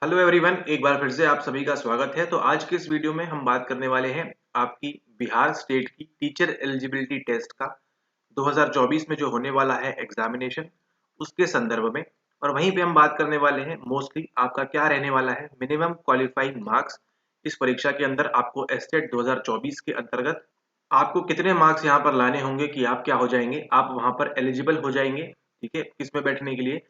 Hello everyone, एक बार फिर से आप सभी का स्वागत है। तो आज के इस वीडियो में हम बात करने वाले हैं आपकी बिहार स्टेट की टीचर एलिजिबिलिटी टेस्ट का 2024 में जो होने वाला है एग्जामिनेशन, उसके संदर्भ में। और वहीं पे हम बात करने वाले हैं मोस्टली आपका क्या रहने वाला है मिनिमम क्वालिफाइंग मार्क्स। इस परीक्षा के अंदर आपको एस्टेट 2024 के अंतर्गत आपको कितने मार्क्स यहाँ पर लाने होंगे कि आप क्या हो जाएंगे, आप वहां पर एलिजिबल हो जाएंगे। ठीक है, किसमें बैठने के लिए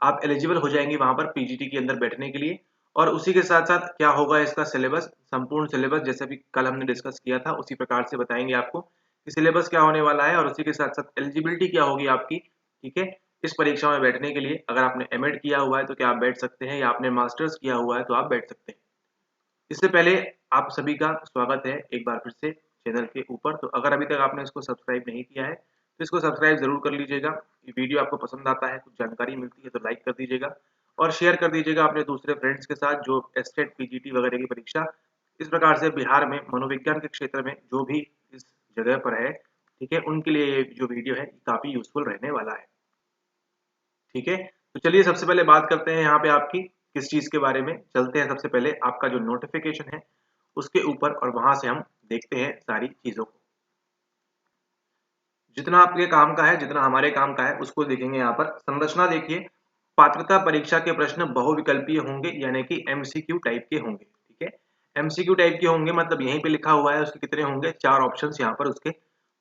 आप एलिजिबल हो जाएंगे वहां पर पीजीटी के अंदर बैठने के लिए। और उसी के साथ साथ क्या होगा इसका सिलेबस, संपूर्ण सिलेबस जैसे भी कल हमने डिस्कस किया था उसी प्रकार से बताएंगे आपको कि सिलेबस क्या होने वाला है और उसी के साथ साथ एलिजिबिलिटी क्या होगी आपकी। ठीक है, इस परीक्षा में बैठने के लिए अगर आपने एमएड किया हुआ है तो क्या आप बैठ सकते हैं, या आपने मास्टर्स किया हुआ है तो आप बैठ सकते हैं। इससे पहले आप सभी का स्वागत है एक बार फिर से चैनल के ऊपर। तो अगर अभी तक आपने इसको सब्सक्राइब नहीं किया है तो इसको सब्सक्राइब जरूर कर लीजिएगा। ये वीडियो आपको पसंद आता है, कुछ जानकारी मिलती है तो लाइक कर दीजिएगा और शेयर कर दीजिएगा अपने दूसरे फ्रेंड्स के साथ जो एस्टेट पीजीटी वगैरह की परीक्षा इस प्रकार से बिहार में मनोविज्ञान के क्षेत्र में जो भी इस जगह पर है, ठीक है, उनके लिए ये जो वीडियो है काफी यूजफुल रहने वाला है। ठीक है, तो चलिए सबसे पहले बात करते हैं यहाँ पे आपकी किस चीज के बारे में। चलते हैं सबसे पहले आपका जो नोटिफिकेशन है उसके ऊपर और वहां से हम देखते हैं सारी चीजों को। जितना आपके काम का है, जितना हमारे काम का है उसको देखेंगे। यहाँ पर संरचना देखिए, पात्रता परीक्षा के प्रश्न बहुविकल्पीय होंगे यानी कि एमसीक्यू टाइप के होंगे। ठीक है, एमसीक्यू टाइप के होंगे मतलब यहीं पे लिखा हुआ है उसके कितने होंगे, 4 ऑप्शंस यहाँ पर उसके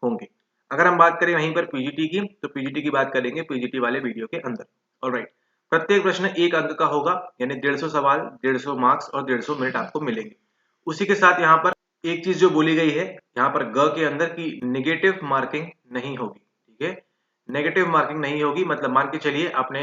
होंगे। अगर हम बात करें वहीं पर पीजीटी की तो पीजीटी की बात करेंगे पीजीटी वाले वीडियो के अंदर। ऑलराइट, प्रत्येक प्रश्न 1 अंक का होगा यानी 150 सवाल, 150 मार्क्स और 150 मिनट आपको मिलेंगे। उसी के साथ यहाँ पर एक चीज जो बोली गई है यहाँ पर ग के अंदर की नेगेटिव मार्किंग नहीं होगी। ठीक है, नेगेटिव मार्किंग नहीं होगी मतलब मान के चलिए आपने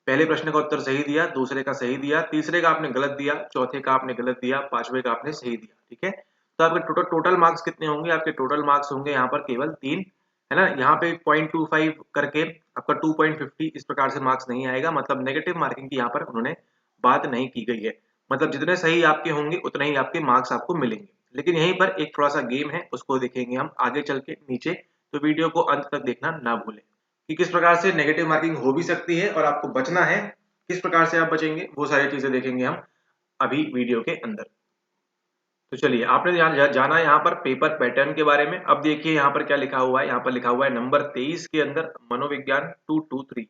पहले प्रश्न का उत्तर सही दिया, दूसरे का सही दिया, तीसरे का आपने गलत दिया, चौथे का आपने गलत दिया, पांचवे का आपने सही दिया। ठीक है, तो आपके टोटल टोटल मार्क्स कितने होंगे, आपके टोटल मार्क्स होंगे यहाँ पर केवल 3, है ना। यहाँ पे 0.25 करके आपका 2.50 इस प्रकार से मार्क्स नहीं आएगा, मतलब नेगेटिव मार्किंग की यहाँ पर उन्होंने बात नहीं की गई है। मतलब जितने सही आपके होंगे उतने ही आपके मार्क्स आपको मिलेंगे। लेकिन यहीं पर एक थोड़ा सा गेम है, उसको देखेंगे हम आगे चल के नीचे। तो वीडियो को अंत तक देखना ना भूलें कि किस प्रकार से नेगेटिव मार्किंग हो भी सकती है और आपको बचना है, किस प्रकार से आप बचेंगे, वो सारी चीजें देखेंगे हम अभी वीडियो के अंदर। तो चलिए, आपने जाना यहाँ पर पेपर पैटर्न के बारे में। अब देखिए यहाँ पर क्या लिखा हुआ है, यहाँ पर लिखा हुआ है नंबर 23 के अंदर मनोविज्ञान 223।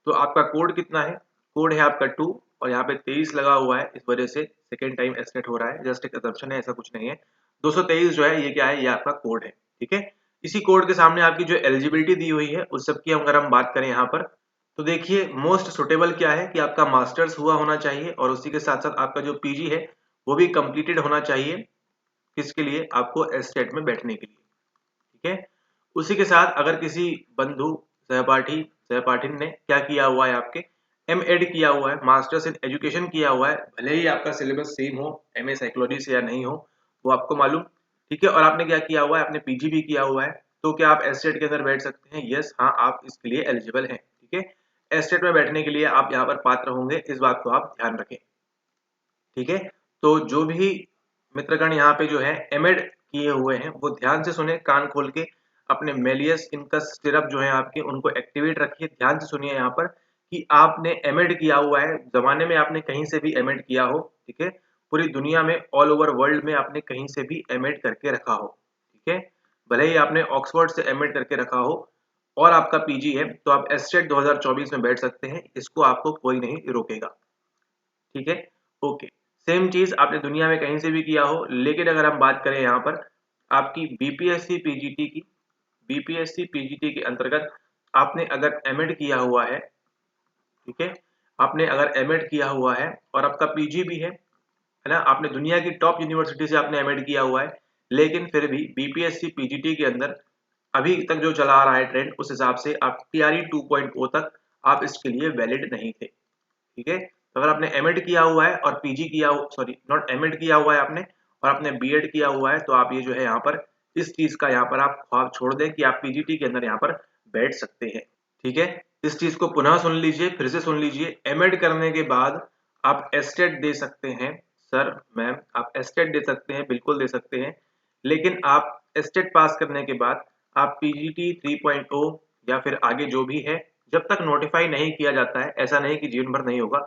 तो आपका कोड कितना है, कोड है आपका 2 और यहाँ पे 23 लगा हुआ है, इस वजह से सेकेंड टाइम एस्टेट हो रहा है, जस्ट एक assumption है, ऐसा कुछ नहीं है। 223 जो है ये क्या है, ये आपका कोड है। ठीक है, इसी कोड के सामने आपकी जो एलिजिबिलिटी दी हुई है उस सब की अगर हम बात करें यहाँ पर, तो देखिए मोस्ट सुटेबल क्या है कि आपका मास्टर्स हुआ होना चाहिए और उसी के साथ साथ आपका जो पीजी है वो भी कंप्लीटेड होना चाहिए। किसके लिए, आपको एस्टेट में बैठने के लिए। ठीक है, उसी के साथ अगर किसी बंधु सहपाठी ने क्या किया हुआ है, आपके एम एड किया हुआ है, मास्टर्स इन एजुकेशन किया हुआ है, भले ही आपका सिलेबस सेम हो एमए साइकोलॉजी से या नहीं हो, वो आपको मालूम। ठीक है, और आपने क्या किया हुआ है, आपने पीजी भी किया हुआ है, तो क्या आप एस्टेट के अंदर बैठ सकते हैं? यस, हाँ, आप इसके लिए एलिजिबल हैं। ठीक है, एस्टेट में बैठने के लिए आप यहाँ पर पात्र होंगे, इस बात को आप ध्यान रखें। ठीक है, तो जो भी मित्रगण यहाँ पे जो है एमएड किए हुए हैं वो ध्यान से सुने, कान खोल के। अपने मेलियस इनकस स्टिरअप जो है आपके उनको एक्टिवेट रखिए, ध्यान से सुनिए यहाँ पर कि आपने एमएड किया हुआ है, जमाने में आपने कहीं से भी एमएड किया हो। ठीक है, पूरी दुनिया में ऑल ओवर वर्ल्ड में आपने कहीं से भी एमएड करके रखा हो। ठीक है, भले ही आपने ऑक्सफोर्ड से एमएड करके रखा हो और आपका पीजी है तो आप एस्टेट 2024 में बैठ सकते हैं, इसको आपको कोई नहीं रोकेगा। ठीक है, ओके। सेम चीज आपने दुनिया में कहीं से भी किया हो, लेकिन अगर हम बात करें यहाँ पर आपकी बीपीएससी पीजीटी की, बीपीएससी पीजीटी के अंतर्गत आपने अगर एमएड किया हुआ है, ठीक है, आपने अगर एमएड किया हुआ है और आपका पीजी भी है ना, आपने दुनिया की टॉप यूनिवर्सिटी से आपने एमएड किया हुआ है, लेकिन फिर भी बीपीएससी पीजीटी के अंदर अभी तक जो चला आ रहा है ट्रेंड उस हिसाब से आप टीआरई 2.0 तक आप इसके लिए वैलिड नहीं थे। ठीक है, तो अगर आपने एमएड किया हुआ है और पीजी किया, सॉरी नॉट एमएड किया हुआ है आपने और आपने बीएड किया हुआ है, तो आप ये जो है यहाँ पर इस चीज का यहाँ पर आप ख्वाब छोड़ दें कि आप पीजीटी के अंदर यहाँ पर बैठ सकते हैं। ठीक है, इस चीज को पुनः सुन लीजिए, फिर से सुन लीजिए। एमएड करने के बाद आप एस्टेट दे सकते हैं, सर मैम आप एस्टेट दे सकते हैं, बिल्कुल दे सकते हैं, लेकिन आप एस्टेट पास करने के बाद आप पीजीटी 3.0 या फिर आगे जो भी है, जब तक नोटिफाई नहीं किया जाता है, ऐसा नहीं कि जीवन भर नहीं होगा,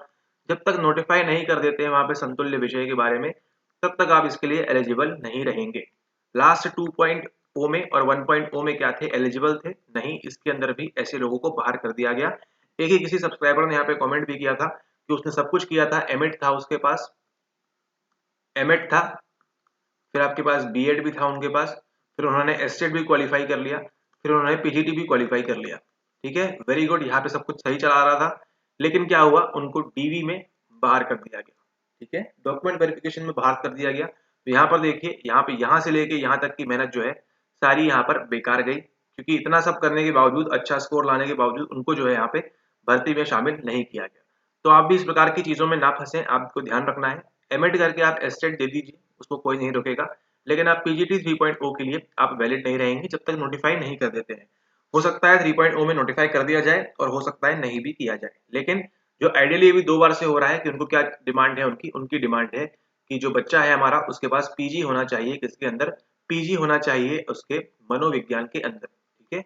जब तक नोटिफाई नहीं कर देते हैं वहां पे समतुल्य विषय के बारे में, तब तक आप इसके लिए एलिजिबल नहीं रहेंगे। लास्ट 2.0 में और 1.0 में क्या थे, एलिजिबल थे नहीं, इसके अंदर भी ऐसे लोगों को बाहर कर दिया गया। एक ही किसी सब्सक्राइबर ने यहाँ पे कमेंट भी किया था कि उसने सब कुछ किया था, एमएड था उसके पास, एमएड था, फिर आपके पास बीएड भी था उनके पास, फिर उन्होंने एसटेट भी क्वालिफाई कर लिया, फिर उन्होंने पीजीटी भी क्वालिफाई कर लिया। ठीक है, वेरी गुड, यहाँ पे सब कुछ सही चला रहा था, लेकिन क्या हुआ, उनको डीवी में बाहर कर दिया गया। ठीक है, डॉक्यूमेंट वेरिफिकेशन में बाहर कर दिया गया। तो यहाँ पर देखिए, यहाँ पे यहाँ से लेके यहाँ तक की मेहनत जो है सारी यहाँ पर बेकार गई, क्योंकि इतना सब करने के बावजूद, अच्छा स्कोर लाने के बावजूद उनको जो है यहाँ पे भर्ती में शामिल नहीं किया गया। तो आप भी इस प्रकार की चीजों में ना फंसे, आपको ध्यान रखना है। एमएड करके आप एस्टेट दे दीजिए, उसको कोई नहीं रोकेगा, लेकिन आप पीजीटी 3.0 के लिए आप वैलिड नहीं रहेंगे जब तक नोटिफाई नहीं कर देते हैं। हो सकता है 3.0 में नोटिफाई कर दिया जाए और हो सकता है नहीं भी किया जाए, लेकिन जो आइडियली अभी 2 बार से हो रहा है कि उनको क्या डिमांड है, उनकी डिमांड है कि जो बच्चा है हमारा उसके पास पीजी होना चाहिए, किसके अंदर, पीजी होना चाहिए उसके मनोविज्ञान के अंदर। ठीक है,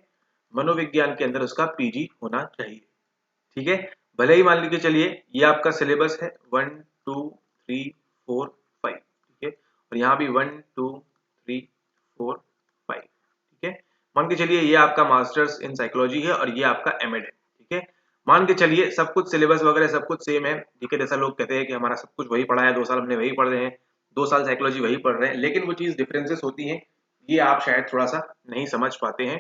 मनोविज्ञान के अंदर उसका पीजी होना चाहिए। ठीक है, भले ही मान लीजिए चलिए ये आपका सिलेबस है 1 2 3 4 5, ठीक है, और यहाँ भी 1 2 3 4 5, ठीक है, मान के चलिए ये आपका मास्टर्स इन साइकोलॉजी है और ये आपका एमएड है। ठीक है, मान के चलिए सब कुछ सिलेबस वगैरह सब कुछ सेम है। ठीक है, जैसा लोग कहते हैं कि हमारा सब कुछ वही पढ़ा है, 2 साल हमने वही पढ़ रहे हैं, 2 साल साइकोलॉजी वही पढ़ रहे हैं, लेकिन वो चीज डिफरेंसेस होती हैं, ये आप शायद थोड़ा सा नहीं समझ पाते हैं।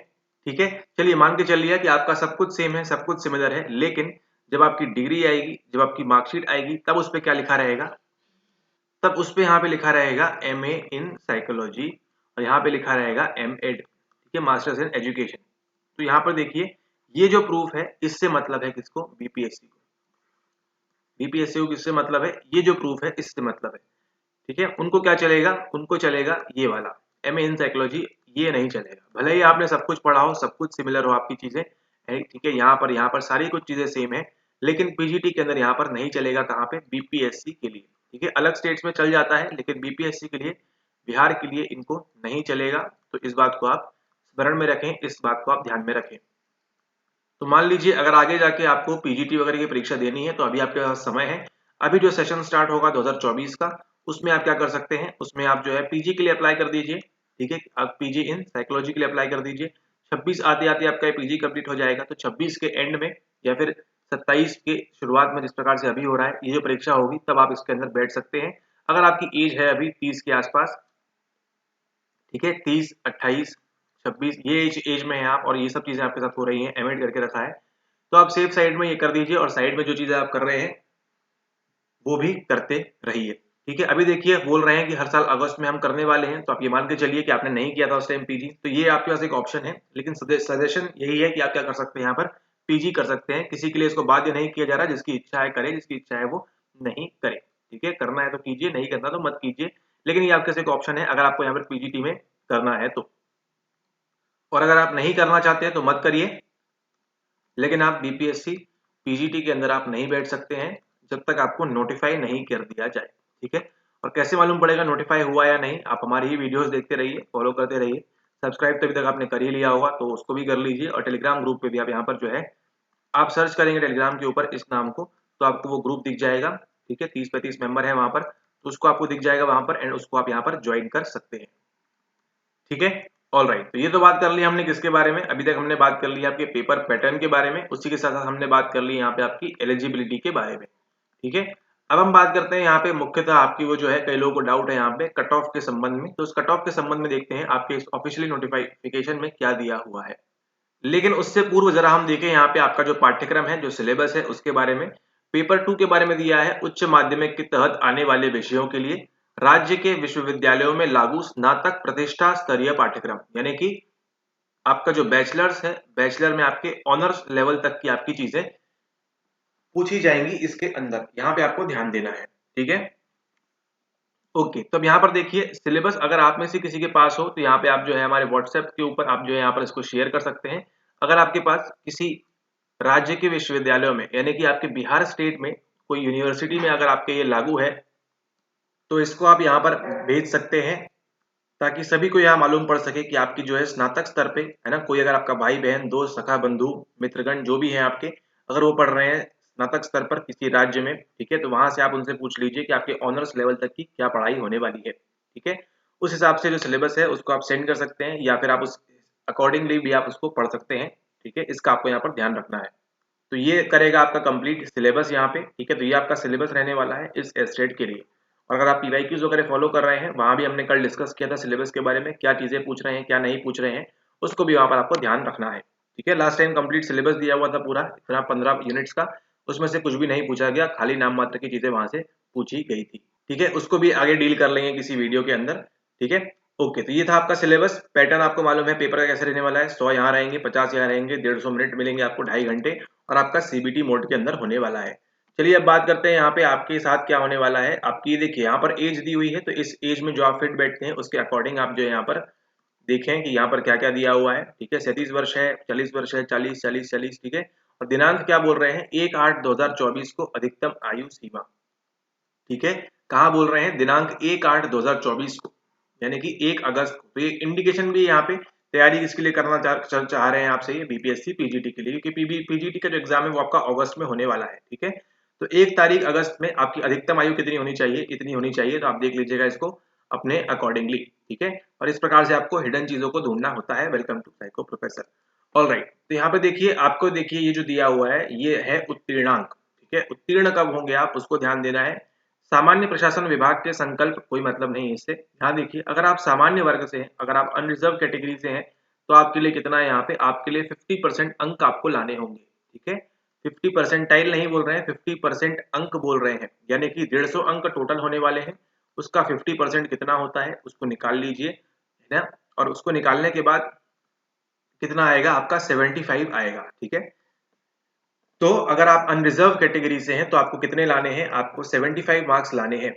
ठीक है, चलिए मान के चलिए कि आपका सब कुछ सेम है, सब कुछ सिमिलर है, लेकिन जब आपकी डिग्री आएगी, जब आपकी मार्कशीट आएगी, तब उस पे क्या लिखा रहेगा, तब उस पे यहाँ पे लिखा रहेगा एमए इन साइकोलॉजी और यहाँ पे लिखा रहेगा एमएड। ठीक है, मास्टर्स इन एजुकेशन। तो यहाँ पर देखिए, ये जो प्रूफ है इससे मतलब है किसको, बीपीएससी को। बीपीएससी को किससे मतलब है, ये जो प्रूफ है इससे मतलब है। ठीक है, उनको क्या चलेगा, उनको चलेगा ये वाला एमए इन साइकोलॉजी, ये नहीं चलेगा। भले ही आपने सब कुछ पढ़ा हो, सब कुछ सिमिलर हो आपकी चीजें, ठीक है, यहाँ पर सारी कुछ चीजें सेम है, लेकिन पीजीटी के अंदर यहाँ पर नहीं चलेगा, कहाँ पे, बीपीएससी के लिए। ठीक है, अलग स्टेट्स में चल जाता है, लेकिन बीपीएससी के लिए, बिहार के लिए इनको नहीं चलेगा। तो इस बात को आप स्मरण में रखें, इस बात को आप ध्यान में रखें। तो मान लीजिए अगर आगे जाके आपको पीजीटी वगैरह की परीक्षा देनी है, तो अभी आपके पास समय है। अभी जो सेशन स्टार्ट होगा 2024 का, उसमें आप क्या कर सकते हैं, उसमें आप जो है पीजी के लिए अप्लाई कर दीजिए। ठीक है, आप पीजी इन साइकोलॉजी के लिए अप्लाई कर दीजिए। 26 आते आते आपका पीजी कंप्लीट हो जाएगा, तो 26 के एंड में या फिर 27 के शुरुआत में, जिस प्रकार से अभी हो रहा है, ये जो परीक्षा होगी तब आप इसके अंदर बैठ सकते हैं। अगर आपकी एज है अभी 30 के आसपास, ठीक है, 30 28 26 ये एज में है आप, और ये सब चीजें आपके साथ हो रही हैं, एमएड करके रखा है, तो आप सेफ साइड में ये कर दीजिए, और साइड में जो चीजें आप कर रहे हैं वो भी करते रहिए। ठीक है, अभी देखिए बोल रहे हैं कि हर साल अगस्त में हम करने वाले हैं, तो आप ये मान के चलिए कि आपने नहीं किया था उस टाइम पीजी, तो ये आपके पास एक ऑप्शन है, लेकिन सजेशन यही है कि आप क्या कर सकते हैं, यहाँ पर पीजी कर सकते हैं। किसी के लिए इसको बाध्य नहीं किया जा रहा, जिसकी इच्छा है करे, जिसकी इच्छा है वो नहीं करे। ठीक है, करना है तो कीजिए, नहीं करना तो मत कीजिए, लेकिन ये आपके पास एक ऑप्शन है अगर आपको यहाँ पर पीजीटी में करना है तो। और अगर आप नहीं करना चाहते हैं तो मत करिए, लेकिन आप बीपीएससी पीजीटी के अंदर आप नहीं बैठ सकते हैं जब तक आपको नोटिफाई नहीं कर दिया जाए। ठीक है, और कैसे मालूम पड़ेगा नोटिफाई हुआ या नहीं, आप हमारी ही वीडियोस देखते रहिए, फॉलो करते रहिए। सब्सक्राइब तो अभी तक आपने कर ही लिया होगा, तो उसको भी कर लीजिए, और टेलीग्राम ग्रुप पे भी आप यहाँ पर जो है आप सर्च करेंगे टेलीग्राम के ऊपर इस नाम को, तो आपको वो ग्रुप दिख जाएगा। ठीक है, 30-35 मेंबर है वहां पर, तो उसको आपको दिख जाएगा वहां पर, एंड उसको आप यहाँ पर ज्वाइन कर सकते हैं। ठीक है, ऑल राइट, तो ये तो बात कर ली हमने किसके बारे में, अभी तक हमने बात कर ली आपके पेपर पैटर्न के बारे में, उसी के साथ साथ हमने बात कर ली यहाँ पे आपकी एलिजिबिलिटी के बारे में। ठीक है, अब हम बात करते हैं यहाँ पे मुख्यतः आपकी वो जो है, कई लोगों को डाउट है यहाँ पे कट ऑफ के संबंध में, तो उस कट ऑफ के संबंध में देखते हैं आपके ऑफिशियली नोटिफिकेशन में क्या दिया हुआ है। लेकिन उससे पूर्व जरा हम देखें यहाँ पे आपका जो पाठ्यक्रम है, जो सिलेबस है, उसके बारे में। पेपर 2 के बारे में दिया है, उच्च माध्यमिक के तहत आने वाले विषयों के लिए राज्य के विश्वविद्यालयों में लागू स्नातक प्रतिष्ठा स्तरीय पाठ्यक्रम, यानी कि आपका जो बैचलर्स है, बैचलर में आपके ऑनर्स लेवल तक की आपकी चीजें पूछी जाएंगी इसके अंदर, यहाँ पे आपको ध्यान देना है। ठीक है, ओके, तो अब यहाँ पर देखिए सिलेबस, अगर आप में से किसी के पास हो तो यहाँ पे आप जो है हमारे व्हाट्सएप के ऊपर आप जो है यहाँ पर इसको शेयर कर सकते हैं। अगर आपके पास किसी राज्य के विश्वविद्यालयों में, यानी कि आपके बिहार स्टेट में कोई यूनिवर्सिटी में अगर आपके ये लागू है, तो इसको आप यहाँ पर भेज सकते हैं, ताकि सभी को यहाँ मालूम पड़ सके कि आपकी जो है स्नातक स्तर पे है ना, कोई अगर आपका भाई बहन दोस्त सखा बंधु मित्रगण जो भी है आपके, अगर वो पढ़ रहे हैं स्नातक स्तर पर किसी राज्य में, ठीक है, तो वहां से आप उनसे पूछ लीजिए कि आपके ऑनर्स लेवल तक की क्या पढ़ाई होने वाली है, ठीक है। उस हिसाब से जो सिलेबस है उसको आप सेंड कर सकते हैं, या फिर आप उस अकॉर्डिंगली भी आप उसको पढ़ सकते हैं, ठीक है। इसका आपको यहाँ पर ध्यान रखना है। तो ये करेगा आपका कंप्लीट सिलेबस यहाँ पे, ठीक है। तो ये आपका सिलेबस रहने वाला है इस एस्टेट के लिए। और अगर आप पीवाईक्यूज वगैरह फॉलो कर रहे हैं, वहां भी हमने कल डिस्कस किया था सिलेबस के बारे में, क्या चीजें पूछ रहे हैं क्या नहीं पूछ रहे हैं, उसको भी वहां पर आपको ध्यान रखना है, ठीक है। लास्ट टाइम कंप्लीट सिलेबस दिया हुआ था पूरा 15 यूनिट्स का, उसमें से कुछ भी नहीं पूछा गया, खाली नाम मात्र की चीजें वहां से पूछी गई थी, ठीक है। उसको भी आगे डील कर लेंगे किसी वीडियो के अंदर, ठीक है। ओके, तो ये था आपका सिलेबस पैटर्न। आपको मालूम है पेपर का कैसे रहने वाला है, 100 यहाँ रहेंगे, 50 यहाँ रहेंगे, 150 मिनट मिलेंगे आपको, 2.5 घंटे, और आपका सीबीटी मोड के अंदर होने वाला है। चलिए अब बात करते हैं यहाँ पे आपके साथ क्या होने वाला है। आपकी देखिए यहाँ पर एज दी हुई है, तो इस एज में जो आप फिट बैठते हैं उसके अकॉर्डिंग आप जो है यहाँ पर देखें कि यहाँ पर क्या क्या दिया हुआ है, ठीक है। 37 वर्ष है, 40 वर्ष है, 40, ठीक है। और दिनांक क्या बोल रहे हैं, 1/8/2024 को अधिकतम आयु सीमा, ठीक है। कहाँ बोल रहे हैं, दिनांक 1/8/2024 को, यानी कि 1 अगस्त को। तो ये इंडिकेशन भी यहाँ पे तैयारी किसके लिए करना चाह रहे हैं आपसे, ये बीपीएससी पीजीटी के लिए, क्योंकि पीजीटी का जो एग्जाम है वो आपका अगस्त में होने वाला है, ठीक है। तो 1 तारीख अगस्त में आपकी अधिकतम आयु कितनी होनी चाहिए, इतनी होनी चाहिए। तो आप देख लीजिएगा इसको अपने अकॉर्डिंगली, ठीक है। और इस प्रकार से आपको हिडन चीजों को ढूंढना होता है। Welcome to psycho professor. All right, तो यहाँ पे देखिए आपको, देखिए ये जो दिया हुआ है ये है उत्तीर्णांक, ठीक है। उत्तीर्ण कब होंगे आप, उसको ध्यान देना है। सामान्य प्रशासन विभाग के संकल्प कोई मतलब नहीं है इससे। यहाँ देखिए अगर आप सामान्य वर्ग से हैं, अगर आप अनरिजर्व कैटेगरी से हैं, तो आपके लिए कितना है यहाँ पे, आपके लिए 50% अंक आपको लाने होंगे, ठीक है। 50% नहीं बोल रहे हैं, 50% अंक बोल रहे हैं, यानी कि 150 अंक टोटल होने वाले हैं। उसका 50% कितना होता है उसको निकाल लीजिए, है ना। और उसको निकालने के बाद कितना आएगा आपका, 75 आएगा, ठीक है। तो अगर आप अनरिजर्व कैटेगरी से हैं तो आपको कितने लाने हैं, आपको 75 मार्क्स लाने हैं,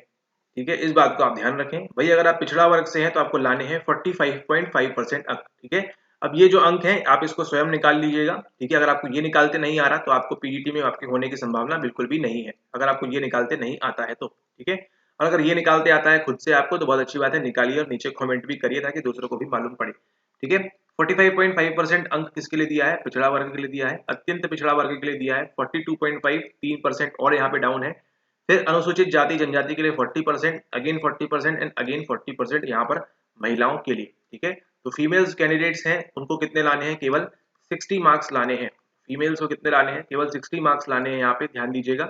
ठीक है। इस बात को आप ध्यान रखें। वही अगर आप पिछड़ा वर्ग से हैं तो आपको लाने हैं 45.5% अंक, ठीक है। अब ये जो अंक हैं आप इसको स्वयं निकाल लीजिएगा, ठीक है। अगर आपको ये निकालते नहीं आ रहा तो आपको पीजीटी में आपके होने की संभावना बिल्कुल भी नहीं है, अगर आपको ये निकालते नहीं आता है तो, ठीक है। और अगर ये निकालते आता है खुद से आपको तो बहुत अच्छी बात है, निकालिए और नीचे कमेंट भी करिए ताकि दूसरों को भी मालूम पड़े, ठीक है। 45.5% अंक किसके लिए दिया है, पिछड़ा वर्ग के लिए दिया है। अत्यंत पिछड़ा वर्ग के लिए दिया है 42.5, 3% और यहाँ पे डाउन है। फिर अनुसूचित जाति जनजाति के लिए 40%, अगेन 40% एंड अगेन 40% यहाँ पर महिलाओं के लिए, ठीक है। तो फीमेल्स कैंडिडेट्स हैं उनको कितने लाने हैं, केवल 60 मार्क्स लाने हैं। फीमेल्स को कितने लाने हैं, केवल 60 मार्क्स लाने हैं, यहाँ पे ध्यान दीजिएगा,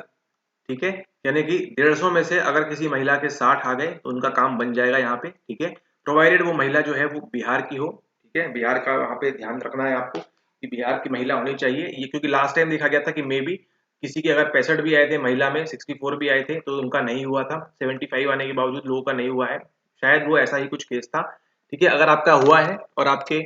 ठीक है। यानी कि 150 में से अगर किसी महिला के 60 आ गए तो उनका काम बन जाएगा यहाँ पे, ठीक है। प्रोवाइडेड वो महिला जो है वो बिहार की हो, ठीक है। बिहार का वहाँ पे ध्यान रखना है आपको कि बिहार की महिला होनी चाहिए ये, क्योंकि लास्ट टाइम देखा गया था कि मे बी किसी के अगर 65 भी आए थे महिला में, 64 भी आए थे तो उनका नहीं हुआ था, 75 आने के बावजूद लोगों का नहीं हुआ है, शायद वो ऐसा ही कुछ केस था, ठीक है। अगर आपका हुआ है और आपके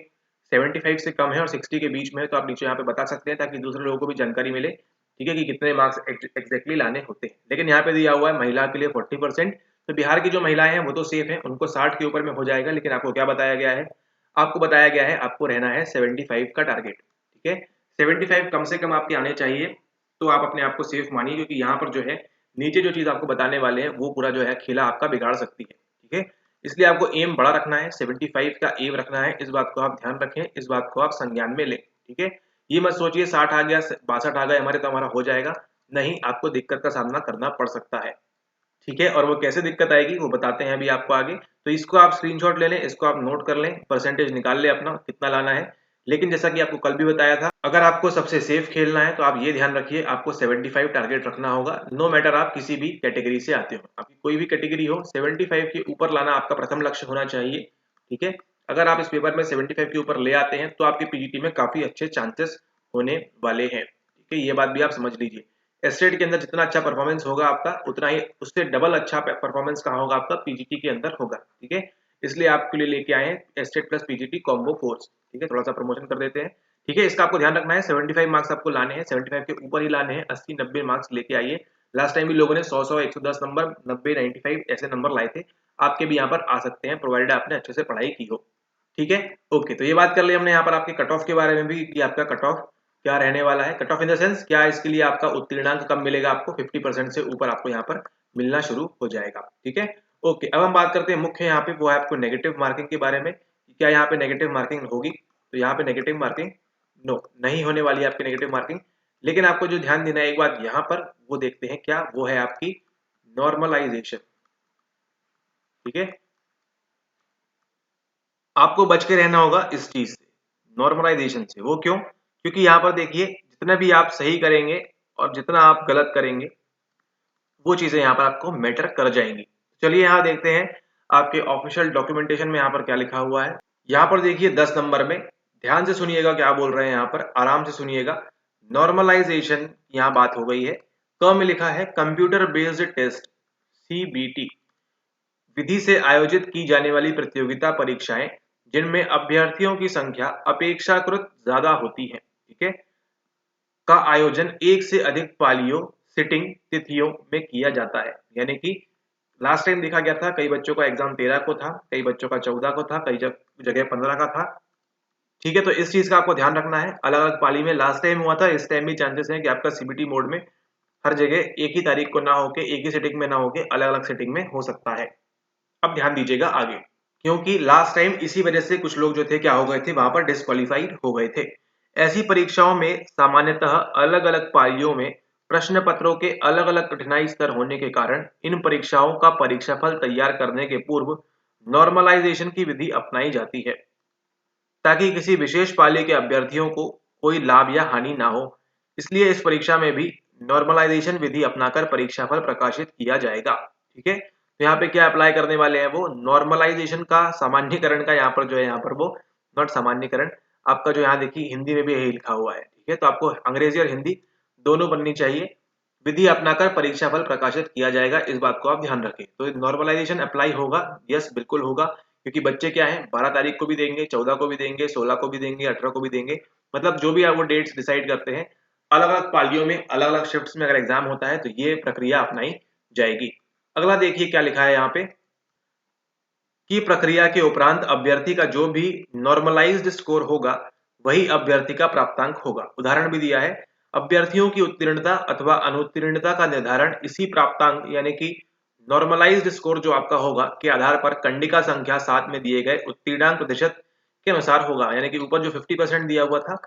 75 से कम है और 60 के बीच में है तो आप नीचे यहाँ पे बता सकते हैं ताकि दूसरे लोगों को भी जानकारी मिले, ठीक है, कि कितने मार्क्स एग्जैक्टली लाने होते हैं। लेकिन यहाँ पे दिया हुआ है महिला के लिए 40%, तो बिहार की जो महिलाएं हैं वो तो सेफ हैं, उनको 60 के ऊपर में हो जाएगा। लेकिन आपको क्या बताया गया है, आपको बताया गया है आपको रहना है 75 का टारगेट, ठीक है। 75 कम से कम आपके आने चाहिए, तो आप अपने आप को सेफ मानिए, क्योंकि यहाँ पर जो है नीचे जो चीज आपको बताने वाले हैं वो पूरा जो है खेला आपका बिगाड़ सकती है, ठीक है। इसलिए आपको एम बड़ा रखना है, 75 का एम रखना है, इस बात को आप ध्यान रखें, इस बात को आप संज्ञान में लें, ठीक है। ये मत सोचिए 60 आ गया 62 आ गए हमारे तो हमारा हो जाएगा, नहीं, आपको दिक्कत का सामना करना पड़ सकता है, ठीक है। और वो कैसे दिक्कत आएगी वो बताते हैं अभी आपको आगे। तो इसको आप स्क्रीनशॉट ले लें, इसको आप नोट कर लें, परसेंटेज निकाल लें अपना कितना लाना है। लेकिन जैसा कि आपको कल भी बताया था, अगर आपको सबसे सेफ खेलना है तो आप ये ध्यान रखिए आपको 75 टारगेट रखना होगा, नो मैटर आप किसी भी कैटेगरी से आते हो, आपकी कोई भी कैटेगरी हो, 75 के ऊपर लाना आपका प्रथम लक्ष्य होना चाहिए, ठीक है। अगर आप इस पेपर में 75 के ऊपर ले आते हैं तो आपके पीजीटी में काफी अच्छे चांसेस होने वाले हैं, ठीक है। ये बात भी आप समझ लीजिए। एस्टेट के अंदर जितना अच्छा परफॉर्मेंस होगा आपका, उतना ही उससे डबल अच्छा परफॉर्मेंस कहाँ होगा आपका, पीजीटी के अंदर होगा, ठीक है। इसलिए आपके लिए लेके आए हैं estate plus PGT combo course, ठीक है। थोड़ा सा प्रमोशन कर देते हैं, ठीक है। इसका आपको ध्यान रखना है 75 मार्क्स आपको लाने हैं, 75 के ऊपर ही लाने हैं, 80-90 मार्क्स लेके आइए। लास्ट टाइम भी लोगों ने 100 110 नंबर, 90 95 ऐसे नंबर लाए थे, आपके भी यहाँ पर आ सकते हैं प्रोवाइडेड आपने अच्छे से पढ़ाई की हो, ठीक है। ओके, तो ये बात कर ली हमने यहाँ पर आपके कट ऑफ के बारे में भी कि आपका कट ऑफ क्या रहने वाला है, cut off in the sense क्या, इसके लिए आपका उत्तीर्णांक कब मिलेगा, आपको 50% से ऊपर आपको यहाँ पर मिलना शुरू हो जाएगा, ठीक है। ओके, अब हम बात करते हैं मुख्य यहाँ पे, वो है आपको नेगेटिव मार्किंग के बारे में, क्या यहाँ पे नेगेटिव मार्किंग होगी। तो यहाँ पे नेगेटिव मार्किंग नो नहीं होने वाली है आपकी नेगेटिव मार्किंग। लेकिन आपको जो ध्यान देना है एक बात यहाँ पर, वो देखते हैं क्या, वो है आपकी नॉर्मलाइजेशन। ठीक है, आपको बच के रहना होगा इस चीज से, नॉर्मलाइजेशन से। वो क्यों? क्योंकि यहाँ पर देखिए जितना भी आप सही करेंगे और जितना आप गलत करेंगे वो चीजें यहाँ पर आपको मैटर कर जाएंगी। चलिए यहाँ देखते हैं आपके ऑफिशियल डॉक्यूमेंटेशन में यहाँ पर क्या लिखा हुआ है। यहाँ पर देखिए 10 नंबर में, ध्यान से सुनिएगा क्या बोल रहे हैं यहाँ पर, आराम से सुनिएगा। नॉर्मलाइजेशन यहाँ बात हो गई है। क में लिखा है कंप्यूटर बेस्ड टेस्ट, सीबीटी, विधि से आयोजित की जाने वाली प्रतियोगिता परीक्षाएं जिनमें अभ्यर्थियों की संख्या अपेक्षाकृत ज्यादा होती है, ठीक है, का आयोजन एक से अधिक पालियों, सिटिंग तिथियों में किया जाता है। यानी कि लास्ट टाइम देखा गया था कई बच्चों का एग्जाम 13 को था, कई बच्चों का 14 को था, कई जगह 15 का था। ठीक है, तो इस चीज का आपको ध्यान रखना है। अलग अलग पाली में लास्ट टाइम हुआ था, इस टाइम भी चांसेस है कि आपका सीबीटी मोड में हर जगह एक ही तारीख को ना होके, एक ही सिटिंग में ना होके अलग अलग सिटिंग में हो सकता है। अब ध्यान दीजिएगा आगे, क्योंकि लास्ट टाइम इसी वजह से कुछ लोग जो थे क्या हो गए थे, वहां पर डिस्क्वालीफाइड हो गए थे। ऐसी परीक्षाओं में सामान्यतः अलग अलग पारियों में प्रश्न पत्रों के अलग अलग कठिनाई स्तर होने के कारण इन परीक्षाओं का परीक्षाफल तैयार करने के पूर्व नॉर्मलाइजेशन की विधि अपनाई जाती है, ताकि किसी विशेष पाली के अभ्यर्थियों को कोई लाभ या हानि ना हो। इसलिए इस परीक्षा में भी नॉर्मलाइजेशन विधि अपनाकर परीक्षाफल प्रकाशित किया जाएगा। ठीक है, तो यहाँ पे क्या अप्लाई करने वाले हैं, वो नॉर्मलाइजेशन का, सामान्यकरण का, यहाँ पर जो है, यहाँ पर वो नॉट सामान्यकरण, आपका जो यहाँ देखिए हिंदी में भी यही लिखा हुआ है। ठीक है, तो आपको अंग्रेजी और हिंदी दोनों बननी चाहिए। विधि अपनाकर परीक्षाफल प्रकाशित किया जाएगा, इस बात को आप ध्यान रखें। तो नॉर्मलाइजेशन अप्लाई होगा, यस बिल्कुल होगा, क्योंकि बच्चे क्या है 12 तारीख को भी देंगे, 14 को भी देंगे, 16 को भी देंगे, 18 को भी देंगे, मतलब जो भी आप वो डेट्स डिसाइड करते हैं, अलग अलग पालियों में अलग अलग शिफ्ट्स में अगर एग्जाम होता है तो ये प्रक्रिया अपनाई जाएगी। अगला देखिए क्या लिखा है यहाँ पे, कि प्रक्रिया के उपरांत अभ्यर्थी का जो भी नॉर्मलाइज्ड स्कोर होगा वही अभ्यर्थी का प्राप्तांक होगा। उदाहरण भी दिया है, अभ्यर्थियों की उत्तीर्णता अथवा अनुत्तीर्णता का निर्धारण इसी प्राप्तांक यानी कि नॉर्मलाइज्ड स्कोर जो आपका होगा के आधार पर कंडिका संख्या 7 में दिए गए उत्तीर्णांक प्रतिशत के अनुसार होगा। यानी कि ऊपर जो 50% दिया हुआ था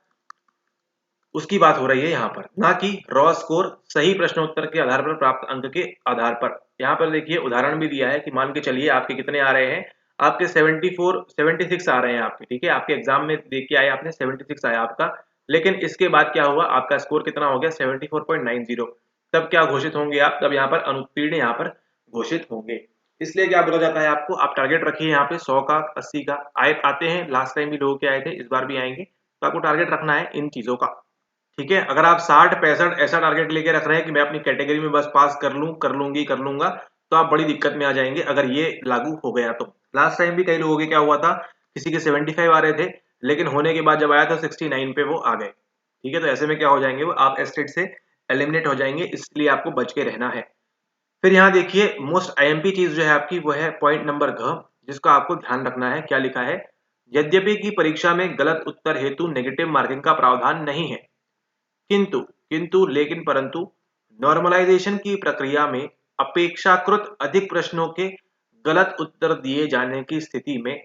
उसकी बात हो रही है यहाँ पर, ना कि रॉ स्कोर सही प्रश्नोत्तर के आधार पर प्राप्त अंक के आधार पर। यहाँ पर देखिए उदाहरण भी दिया है कि मान के चलिए आपके कितने आ रहे हैं, आपके 76 आ रहे हैं आपके, ठीक है, आपके एग्जाम में देख के आए आपने 76 आया आपका, लेकिन इसके बाद क्या हुआ, आपका स्कोर कितना हो गया 74.90, तब क्या घोषित होंगे आप, तब यहाँ पर अनुत्तीर्ण यहाँ पर घोषित होंगे। इसलिए क्या बोला जाता है आपको, आप टारगेट रखिए यहाँ पे 100 का, 80 का, आते हैं, लास्ट टाइम भी लोगों के आए थे, इस बार भी आएंगे, तो आपको टारगेट रखना है इन चीजों का। ठीक है, अगर आप 60-65 ऐसा टारगेट लेके रख रहे हैं कि मैं अपनी कैटेगरी में बस पास कर लूं, कर लूंगी, कर लूंगा, तो आप बड़ी दिक्कत में आ जाएंगे अगर ये लागू हो गया तो। लास्ट टाइम भी कई लोगों के क्या हुआ था, किसी के 75 आ रहे थे, लेकिन होने के बाद जब आया तो 69 पे वो आ गए। ठीक है, तो ऐसे में क्या हो जाएंगे, वो आप एस्टेट से एलिमिनेट हो जाएंगे, इसलिए आपको बच के रहना है। फिर यहाँ देखिए मोस्ट आईएमपी चीज जो है आपकी, वो है पॉइंट नंबर घ, जिसको आपको ध्यान रखना है। क्या लिखा है, यद्यपि की परीक्षा में गलत उत्तर हेतु नेगेटिव मार्किंग का प्रावधान नहीं है, किंतु किंतु लेकिन परंतु नॉर्मलाइजेशन की प्रक्रिया में अपेक्षाकृत अधिक प्रश्नों के गलत उत्तर दिए जाने की स्थिति में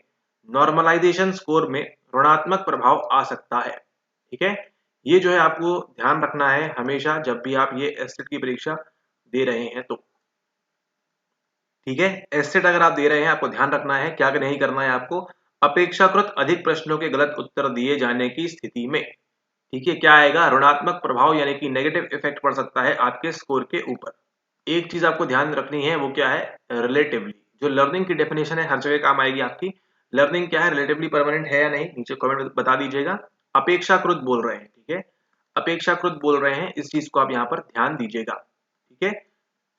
नॉर्मलाइजेशन स्कोर में ऋणात्मक प्रभाव आ सकता है। ठीक है, ये जो है आपको ध्यान रखना है हमेशा जब भी आप ये एस्टेट की परीक्षा दे रहे हैं तो। ठीक है, एस्टेट अगर आप दे रहे हैं आपको ध्यान रखना है, क्या नहीं करना है आपको, अपेक्षाकृत अधिक प्रश्नों के गलत उत्तर दिए जाने की स्थिति में, ठीक है, क्या आएगा, ऋणात्मक प्रभाव यानी कि नेगेटिव इफेक्ट पड़ सकता है आपके स्कोर के ऊपर। एक चीज आपको ध्यान रखनी है, वो क्या है, रिलेटिवली, जो लर्निंग की डेफिनेशन है हर जगह काम आएगी आपकी। लर्निंग क्या है, रिलेटिवली परमानेंट है या नहीं, नीचे कमेंट में बता दीजिएगा। अपेक्षाकृत बोल रहे हैं, ठीक है, अपेक्षाकृत बोल रहे हैं, इस चीज को आप यहाँ पर ध्यान दीजिएगा। ठीक है,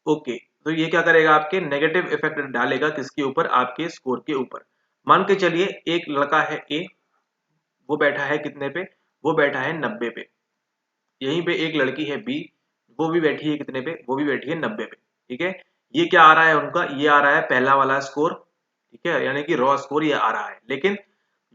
ओके, तो ये क्या करेगा, आपके नेगेटिव इफेक्ट डालेगा किसके ऊपर, आपके स्कोर के ऊपर। मान के चलिए एक लड़का है ए, वो बैठा है कितने पे, वो बैठा है 90 पे। यहीं पे एक लड़की है बी, वो भी बैठी है कितने पे, वो भी बैठी है 90 पे। ठीक है, ये क्या आ रहा है उनका, ये आ रहा है पहला वाला स्कोर, ठीक है, यानी कि रॉ स्कोर ये आ रहा है। लेकिन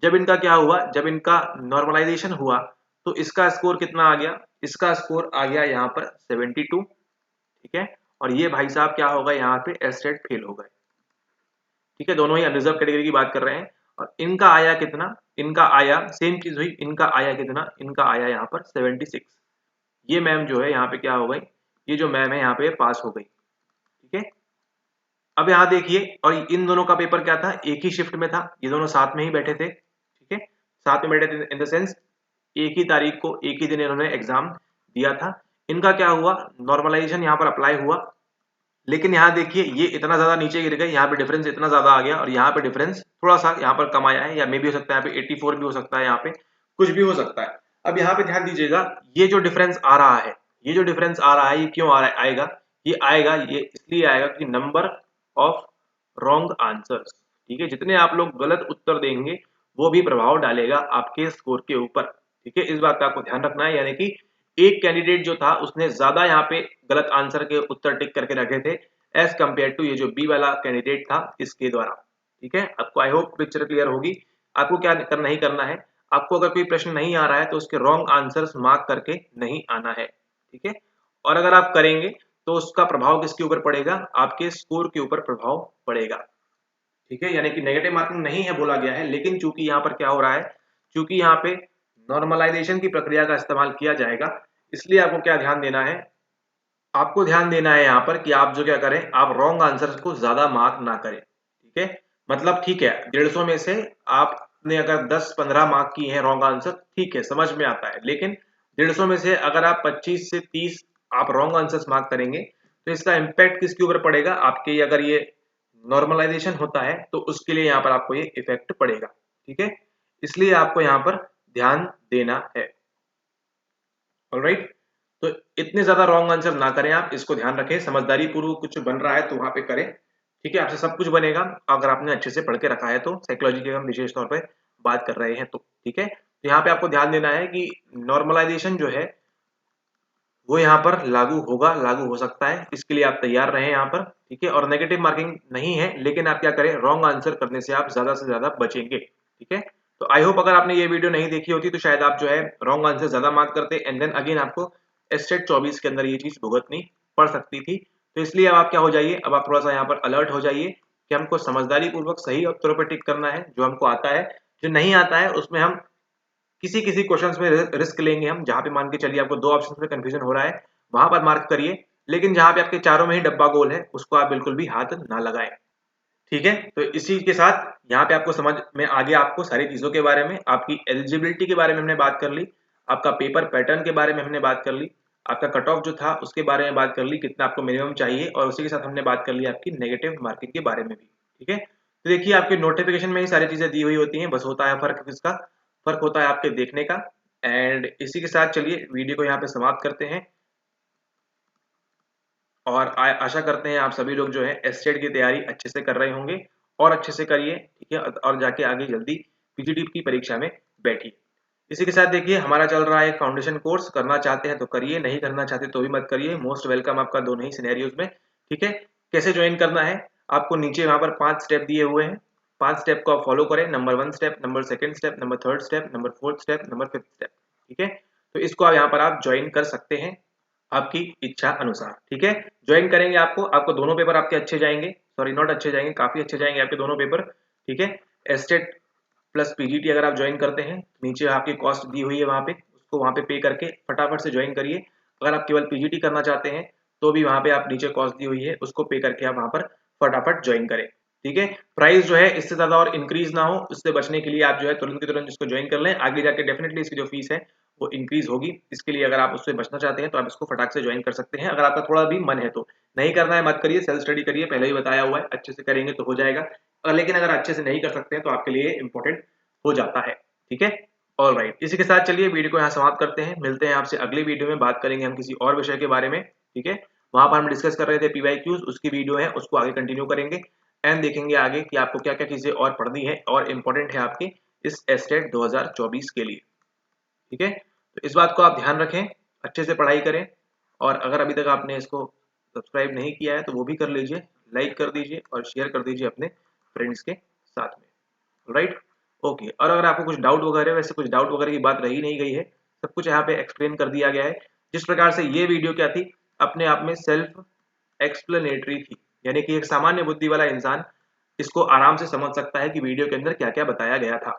जब इनका क्या हुआ, जब इनका नॉर्मलाइजेशन हुआ तो इसका स्कोर कितना आ गया, इसका स्कोर आ गया यहाँ पर 72। ठीक है, और ये भाई साहब क्या होगा, यहाँ पे एस्टेट फेल हो गए। ठीक है, दोनों ही अनरिजर्व कैटेगरी की बात कर रहे हैं, और इनका आया कितना, इनका आया सेम चीज हुई, इनका आया कितना, इनका आया यहाँ पर 76। ये मैम जो है यहाँ पे क्या हो गई, ये जो मैम है यहाँ पे पास हो गई। ठीक है, अब यहाँ देखिए, और इन दोनों का पेपर क्या था, एक ही शिफ्ट में था, ये दोनों साथ में ही बैठे थे। ठीक है, साथ में बैठे थे इन द सेंस एक ही तारीख को एक ही दिन इन्होंने एग्जाम दिया था। इनका क्या हुआ, नॉर्मलाइजेशन यहाँ पर अप्लाई हुआ, लेकिन यहाँ देखिए ये इतना ज्यादा नीचे गिर गए, यहाँ पे डिफरेंस इतना ज्यादा आ गया और यहाँ पे डिफरेंस थोड़ा सा यहाँ पर कम आया है, या मे भी हो सकता है यहाँ पे 84 भी हो सकता है, यहाँ पे कुछ भी हो सकता है। अब यहाँ पे ध्यान दीजिएगा, ये जो डिफरेंस आ रहा है, ये जो डिफरेंस आ रहा है, ये क्यों आएगा, ये आएगा, ये इसलिए आएगा कि नंबर ऑफ रॉन्ग आंसर्स। ठीक है, जितने आप लोग गलत उत्तर देंगे वो भी प्रभाव डालेगा आपके स्कोर के ऊपर। ठीक है, इस बात का आपको ध्यान रखना है, यानी कि एक कैंडिडेट जो था उसने ज्यादा यहाँ पे गलत आंसर के उत्तर टिक करके रखे थे एज कंपेयर टू ये जो बी वाला कैंडिडेट था इसके द्वारा। ठीक है, आपको आई होप पिक्चर क्लियर होगी। आपको क्या करना ही करना है, आपको अगर कोई प्रश्न नहीं आ रहा है तो उसके रॉन्ग आंसर्स मार्क करके नहीं आना है। ठीक है, और अगर आप करेंगे तो उसका प्रभाव किसके ऊपर पड़ेगा, आपके स्कोर के ऊपर प्रभाव पड़ेगा। ठीक है, यानी कि नेगेटिव मार्किंग नहीं है बोला गया है, लेकिन चूंकि यहाँ पर क्या हो रहा है, चूंकि यहाँ पे नॉर्मलाइजेशन की प्रक्रिया का इस्तेमाल किया जाएगा, इसलिए आपको क्या ध्यान देना है, आपको ध्यान देना है यहाँ पर कि आप जो क्या करें, आप रॉन्ग आंसर को ज्यादा मार्क ना करें। ठीक है, मतलब ठीक है 150 में से आपने अगर 10-15 मार्क की है रॉन्ग आंसर, ठीक है समझ में आता है, लेकिन 150 में से अगर आप 25 से 30 आप रॉन्ग आंसर्स मार्क करेंगे तो इसका इम्पैक्ट किसके ऊपर पड़ेगा, आपके अगर ये नॉर्मलाइजेशन होता है तो उसके लिए यहाँ पर आपको ये इफेक्ट पड़ेगा। ठीक है, इसलिए आपको यहाँ पर ध्यान देना है। ऑलराइट, तो इतने ज्यादा रॉन्ग आंसर ना करें आप, इसको ध्यान रखें, समझदारी पूर्वक कुछ बन रहा है तो वहां पे करें। ठीक है, आपसे सब कुछ बनेगा अगर आपने अच्छे से पढ़ के रखा है तो, साइकोलॉजी की हम विशेष तौर पे बात कर रहे हैं तो। ठीक है, तो यहाँ पे आपको ध्यान देना है कि नॉर्मलाइजेशन जो है वो यहाँ पर लागू होगा, लागू हो सकता है, इसके लिए आप तैयार रहें यहाँ पर। ठीक है, और नेगेटिव मार्किंग नहीं है, लेकिन आप क्या करें, रॉन्ग आंसर करने से आप ज्यादा से ज्यादा बचेंगे। ठीक है, तो आई होप अगर आपने ये वीडियो नहीं देखी होती तो शायद आप जो है रॉन्ग आंसर ज्यादा मार्क करते एंड देन अगेन आपको एस्टेट 24 के अंदर ये चीज भुगतनी पड़ सकती थी। तो इसलिए अब आप क्या हो जाइए, अब आप थोड़ा सा यहाँ पर अलर्ट हो जाइए कि हमको समझदारी पूर्वक सही उत्तरों पर टिक करना है, जो हमको आता है, जो नहीं आता है उसमें हम किसी किसी क्वेश्चंस में रिस्क लेंगे हम, जहां पे मान के चलिए आपको 2 ऑप्शंस में कंफ्यूजन हो रहा है वहां पर मार्क करिए, लेकिन जहां पे आपके चारों में ही डब्बा गोल है उसको आप बिल्कुल भी हाथ ना लगाएं। ठीक है, तो इसी के साथ यहाँ पे आपको समझ में आ गया, आपको सारी चीजों के बारे में, आपकी एलिजिबिलिटी के बारे में हमने बात कर ली, आपका पेपर पैटर्न के बारे में हमने बात कर ली, आपका कट ऑफ जो था उसके बारे में बात कर ली, कितना आपको मिनिमम चाहिए, और उसी के साथ हमने बात कर ली आपकी नेगेटिव मार्किंग के बारे में भी। ठीक है, तो देखिए आपके नोटिफिकेशन में ही सारी चीजें दी हुई होती हैं, बस होता है फर्क किसका, फर्क होता है आपके देखने का। एंड इसी के साथ चलिए वीडियो को यहाँ पे समाप्त करते हैं, और आशा करते हैं आप सभी लोग जो है एस्टेट की तैयारी अच्छे से कर रहे होंगे, और अच्छे से करिए। ठीक है, और जाके आगे जल्दी पीजीटी की परीक्षा में बैठिए। इसी के साथ देखिए हमारा चल रहा है फाउंडेशन कोर्स, करना चाहते हैं तो करिए, नहीं करना चाहते तो भी मत करिए, मोस्ट वेलकम आपका दोनों ही सिनेरियोज में। ठीक है, कैसे ज्वाइन करना है, आपको नीचे वहां पर 5 स्टेप दिए हुए हैं, 5 स्टेप को आप फॉलो करें, number 1 step, number 2nd step, number 3rd step, number 4th step, number 5th step. ठीक है, तो इसको आप यहाँ पर आप ज्वाइन कर सकते हैं आपकी इच्छा अनुसार। ठीक है, ज्वाइन करेंगे आपको दोनों पेपर आपके अच्छे जाएंगे, सॉरी नॉट अच्छे जाएंगे, काफी अच्छे जाएंगे आपके दोनों पेपर। ठीक है, एस्टेट प्लस पीजीटी अगर आप ज्वाइन करते हैं, नीचे आपकी कॉस्ट दी हुई है वहां पे, उसको वहां पे पे करके फटाफट से ज्वाइन करिए। अगर आप केवल पीजीटी करना चाहते हैं तो भी वहां पे आप नीचे कॉस्ट दी हुई है, उसको पे करके आप वहां पर फटाफट ज्वाइन करें। ठीक है, प्राइस जो है इससे ज्यादा और इंक्रीज ना हो, उससे बचने के लिए आप जो है तुरंत की तुरंत इसको ज्वाइन कर लें, आगे जाके डेफिनेटली इसकी जो फीस है वो इंक्रीज होगी, इसके लिए अगर आप उससे बचना चाहते हैं तो आप इसको फटाक से ज्वाइन कर सकते हैं, अगर आपका थोड़ा भी मन है तो। नहीं करना है मत करिए, सेल्फ स्टडी करिए, पहले ही बताया हुआ है, अच्छे से करेंगे तो हो जाएगा, लेकिन अगर अच्छे से नहीं कर सकते हैं तो आपके लिए इंपॉर्टेंट हो जाता है। ठीक है, ऑल राइट, इसी के साथ चलिए वीडियो को यहाँ समाप्त करते हैं, मिलते हैं आपसे अगली वीडियो में, बात करेंगे हम किसी और विषय के बारे में। ठीक है, वहां पर हम डिस्कस कर रहे थे पीवाईक्यूज, उसकी वीडियो है उसको आगे कंटिन्यू करेंगे, एंड देखेंगे आगे कि आपको क्या क्या चीजें और पढ़नी है और इम्पोर्टेंट है आपके इस एस्टेट 2024 के लिए। ठीक है, तो इस बात को आप ध्यान रखें, अच्छे से पढ़ाई करें, और अगर अभी तक आपने इसको सब्सक्राइब नहीं किया है तो वो भी कर लीजिए, लाइक कर दीजिए और शेयर कर दीजिए अपने फ्रेंड्स के साथ में। राइट, ओके, और अगर आपको कुछ डाउट वगैरह, वैसे कुछ डाउट वगैरह की बात रही नहीं गई है, सब कुछ यहाँ पे एक्सप्लेन कर दिया गया है। जिस प्रकार से ये वीडियो क्या थी, अपने आप में सेल्फ एक्सप्लेनेटरी थी, यानी कि एक सामान्य बुद्धि वाला इंसान इसको आराम से समझ सकता है कि वीडियो के अंदर क्या क्या बताया गया था।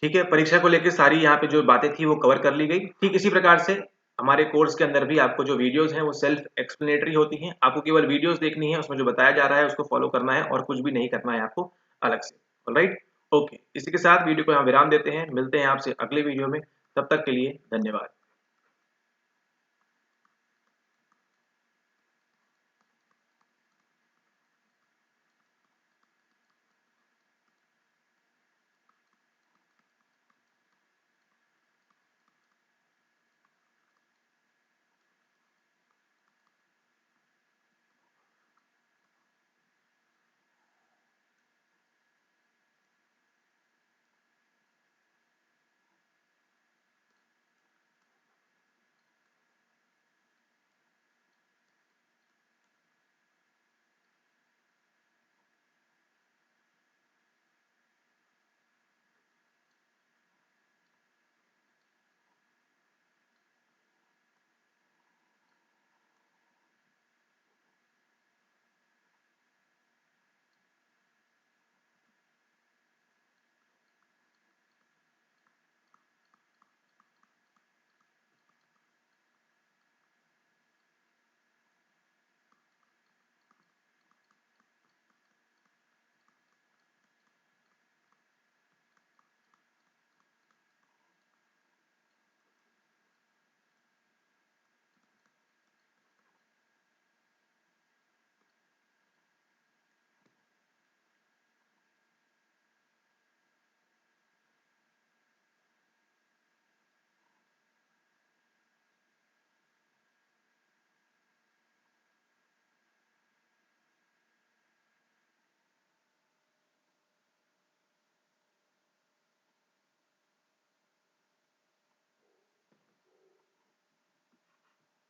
ठीक है, परीक्षा को लेकर सारी यहाँ पे जो बातें थी वो कवर कर ली गई। ठीक इसी प्रकार से हमारे कोर्स के अंदर भी आपको जो वीडियोस हैं वो सेल्फ एक्सप्लेनेटरी होती हैं। आपको केवल वीडियोस देखनी है, उसमें जो बताया जा रहा है उसको फॉलो करना है और कुछ भी नहीं करना है आपको अलग से। Alright, okay. इसी के साथ वीडियो को यहाँ विराम देते हैं। मिलते हैं आपसे अगले वीडियो में। तब तक के लिए धन्यवाद।